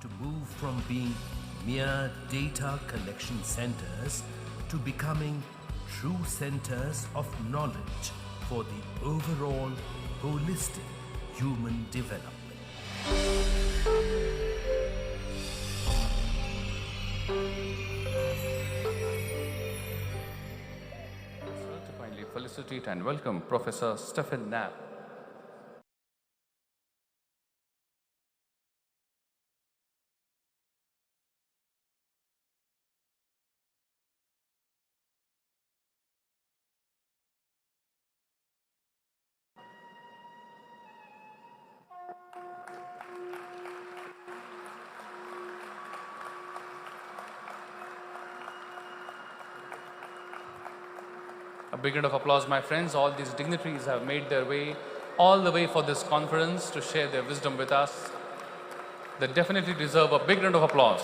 to move from being mere data collection centers to becoming true centers of knowledge for the overall holistic human development. To kindly felicitate and welcome Professor Stephen Knapp. A big round of applause, my friends. All these dignitaries have made their way all the way for this conference to share their wisdom with us. They definitely deserve a big round of applause.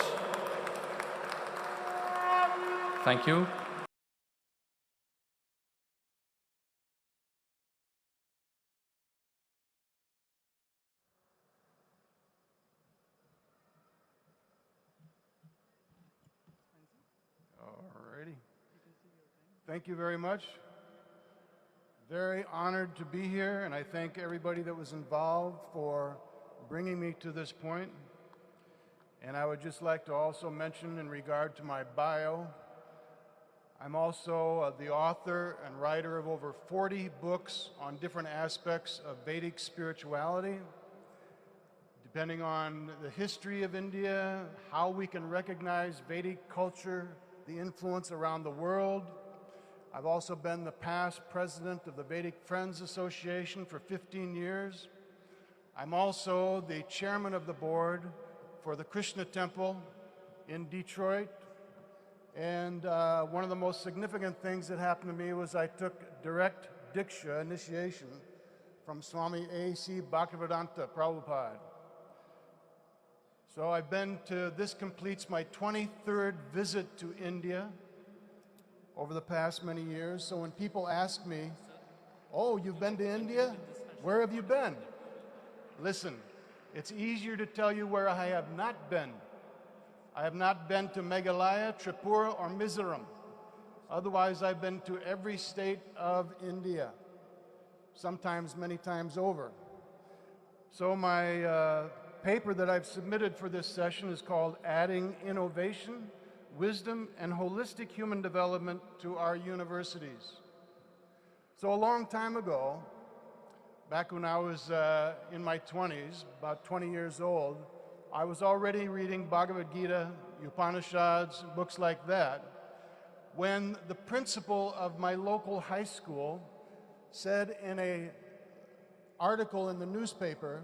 Thank you. Alrighty. Thank you very much. Very honored to be here, and I thank everybody that was involved for bringing me to this point. And I would just like to also mention in regard to my bio, I'm also the author and writer of over 40 books on different aspects of Vedic spirituality, depending on the history of India, how we can recognize Vedic culture, the influence around the world. I've also been the past president of the Vedic Friends Association for 15 years. I'm also the chairman of the board for the Krishna Temple in Detroit. And one of the most significant things that happened to me was I took direct Diksha initiation from Swami A.C. Bhagavad-gita Prabhupada. So I've been to, this completes my 23rd visit to India over the past many years. So when people ask me, oh, you've been to India? Where have you been? Listen, it's easier to tell you where I have not been. I have not been to Meghalaya, Tripura, or Mizoram. Otherwise, I've been to every state of India, sometimes many times over. So my paper that I've submitted for this session is called Adding Innovation, Wisdom, and Holistic Human Development to Our Universities. So a long time ago, back when I was in my 20s, about 20 years old, I was already reading Bhagavad-gita, Upanishads, books like that, when the principal of my local high school said in an article in the newspaper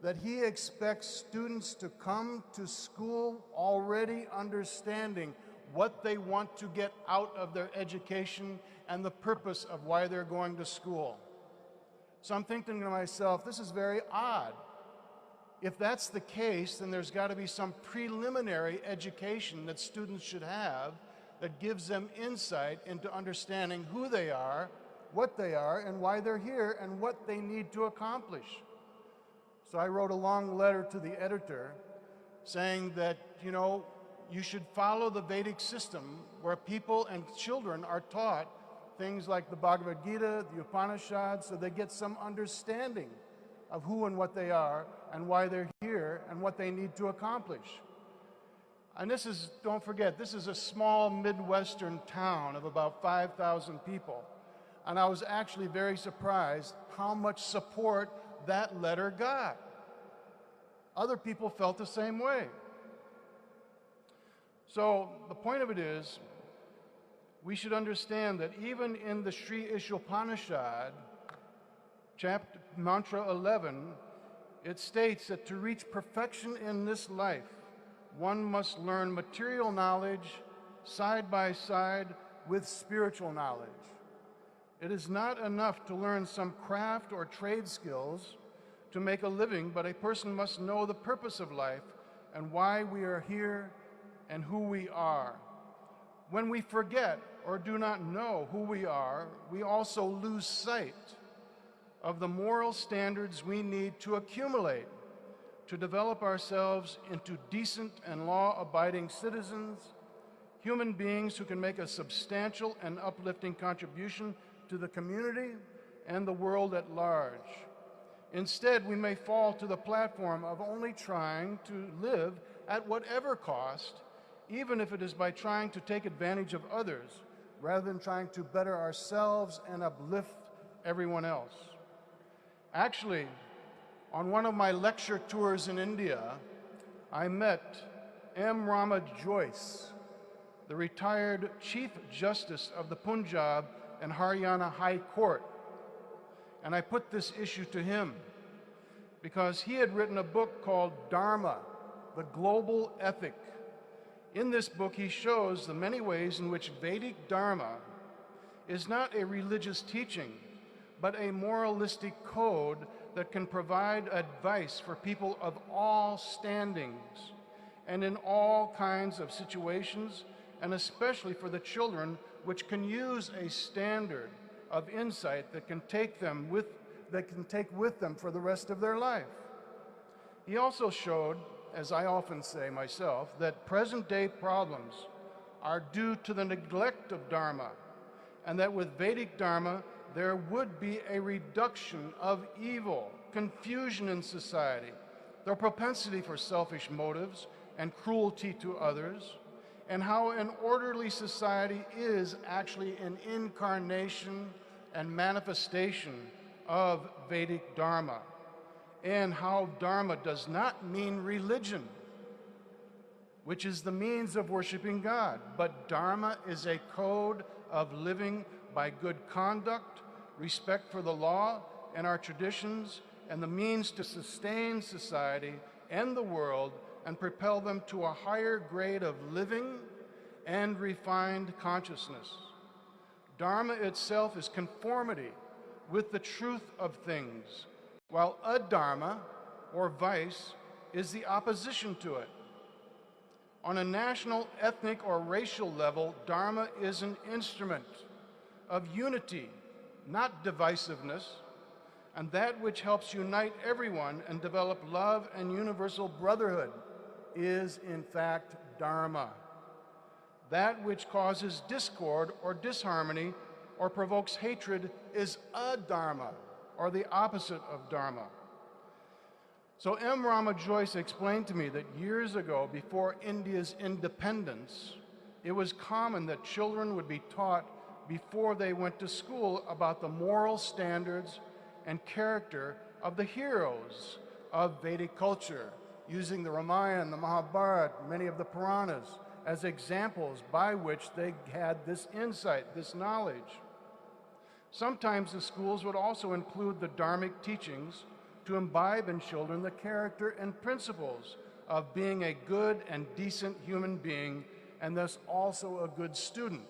that he expects students to come to school already understanding what they want to get out of their education and the purpose of why they're going to school. So I'm thinking to myself, this is very odd. If that's the case, then there's got to be some preliminary education that students should have that gives them insight into understanding who they are, what they are, and why they're here, and what they need to accomplish. So I wrote a long letter to the editor saying that, you know, you should follow the Vedic system where people and children are taught things like the Bhagavad-gita, the Upanishads, so they get some understanding of who and what they are and why they're here and what they need to accomplish. And this is, don't forget, this is a small Midwestern town of about 5,000 people. And I was actually very surprised how much support that letter got. Other people felt the same way. So the point of it is, we should understand that even in the Sri Ishopanishad, chapter mantra 11, it states that to reach perfection in this life, one must learn material knowledge side by side with spiritual knowledge. It is not enough to learn some craft or trade skills to make a living, but a person must know the purpose of life and why we are here and who we are. When we forget or do not know who we are, we also lose sight of the moral standards we need to accumulate to develop ourselves into decent and law-abiding citizens, human beings who can make a substantial and uplifting contribution to the community and the world at large. Instead, we may fall to the platform of only trying to live at whatever cost, even if it is by trying to take advantage of others, rather than trying to better ourselves and uplift everyone else. Actually, on one of my lecture tours in India, I met M. Rama Joyce, the retired Chief Justice of the Punjab and Haryana High Court. And I put this issue to him because he had written a book called Dharma, the Global Ethic. In this book, he shows the many ways in which Vedic Dharma is not a religious teaching, but a moralistic code that can provide advice for people of all standings and in all kinds of situations, and especially for the children, which can use a standard of insight that can take with them for the rest of their life. He also showed, as I often say myself, that present-day problems are due to the neglect of Dharma, and that with Vedic Dharma, there would be a reduction of evil, confusion in society, the propensity for selfish motives and cruelty to others, and how an orderly society is actually an incarnation and manifestation of Vedic Dharma, and how Dharma does not mean religion, which is the means of worshiping God, but Dharma is a code of living by good conduct, respect for the law and our traditions, and the means to sustain society and the world and propel them to a higher grade of living and refined consciousness. Dharma itself is conformity with the truth of things, while adharma, or vice, is the opposition to it. On a national, ethnic, or racial level, Dharma is an instrument of unity, not divisiveness, and that which helps unite everyone and develop love and universal brotherhood is, in fact, Dharma. That which causes discord or disharmony or provokes hatred is adharma, or the opposite of Dharma. So M. Rama Joyce explained to me that years ago, before India's independence, it was common that children would be taught before they went to school about the moral standards and character of the heroes of Vedic culture, using the Ramayana, the Mahabharata, many of the Puranas, as examples by which they had this insight, this knowledge. Sometimes the schools would also include the Dharmic teachings to imbibe in children the character and principles of being a good and decent human being, and thus also a good student,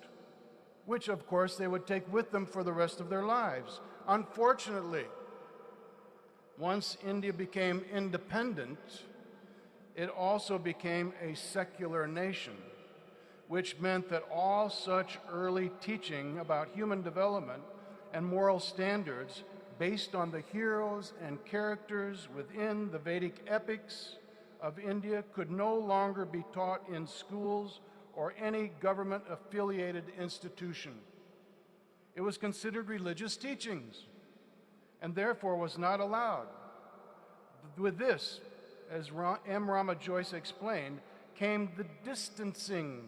which of course they would take with them for the rest of their lives. Unfortunately, once India became independent, it also became a secular nation, which meant that all such early teaching about human development and moral standards based on the heroes and characters within the Vedic epics of India could no longer be taught in schools or any government-affiliated institution. It was considered religious teachings and therefore was not allowed. With this, as M. Rama Joyce explained, came the distancing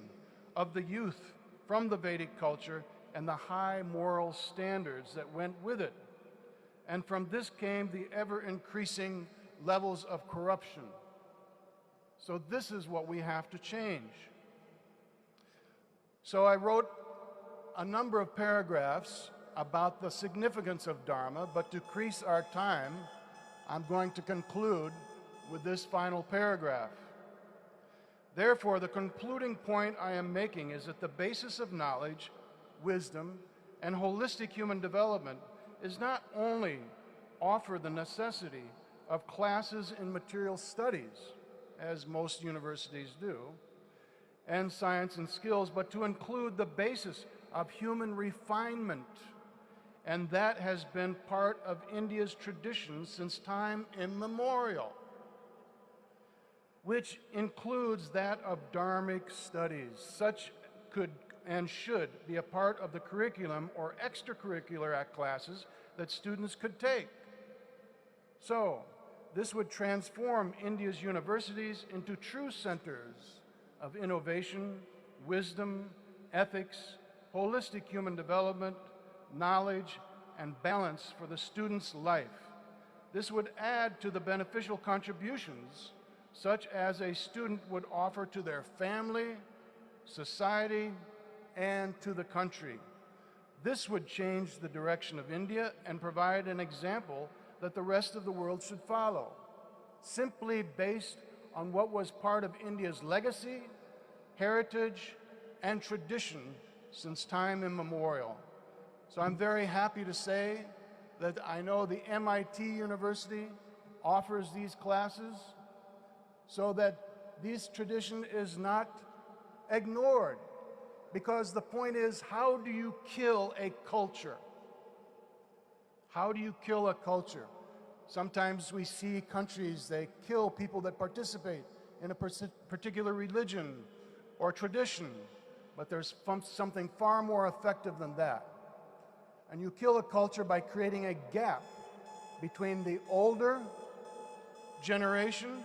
of the youth from the Vedic culture and the high moral standards that went with it. And from this came the ever-increasing levels of corruption. So this is what we have to change. So I wrote a number of paragraphs about the significance of Dharma, but to increase our time, I'm going to conclude with this final paragraph. Therefore, the concluding point I am making is that the basis of knowledge, wisdom, and holistic human development is not only offer the necessity of classes in material studies, as most universities do, and science and skills, but to include the basis of human refinement. And that has been part of India's tradition since time immemorial. which includes that of Dharmic studies. Such could and should be a part of the curriculum or extracurricular classes that students could take. So, this would transform India's universities into true centers of innovation, wisdom, ethics, holistic human development, knowledge, and balance for the student's life. This would add to the beneficial contributions such as a student would offer to their family, society, and to the country. This would change the direction of India and provide an example that the rest of the world should follow, simply based on what was part of India's legacy, heritage, and tradition since time immemorial. So I'm very happy to say that I know the MIT University offers these classes so that this tradition is not ignored. Because the point is, how do you kill a culture? How do you kill a culture? Sometimes we see countries, they kill people that participate in a particular religion or tradition, but there's something far more effective than that. And you kill a culture by creating a gap between the older generation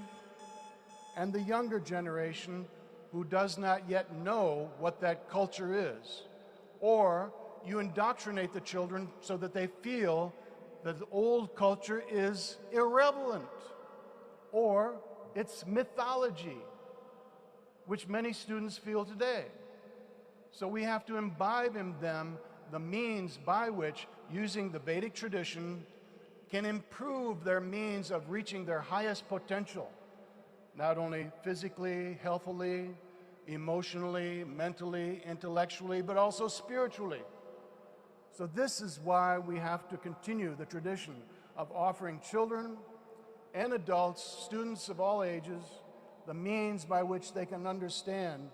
and the younger generation who does not yet know what that culture is. Or you indoctrinate the children so that they feel that the old culture is irrelevant, or it's mythology, which many students feel today. So we have to imbibe in them the means by which, using the Vedic tradition, can improve their means of reaching their highest potential, not only physically, healthily, emotionally, mentally, intellectually, but also spiritually. So this is why we have to continue the tradition of offering children and adults, students of all ages, the means by which they can understand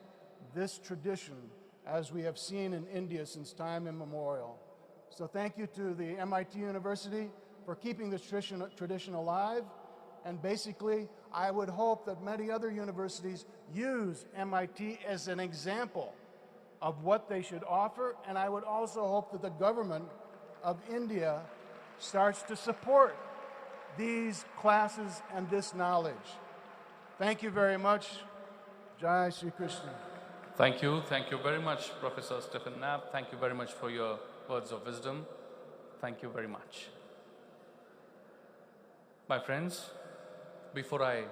this tradition as we have seen in India since time immemorial. So thank you to the MIT University for keeping this tradition alive. And basically, I would hope that many other universities use MIT as an example of what they should offer, and I would also hope that the government of India starts to support these classes and this knowledge. Thank you very much. Jai Shri Krishna. Thank you very much, Professor Stephen Knapp. Thank you very much for your words of wisdom. Thank you very much. My friends, before I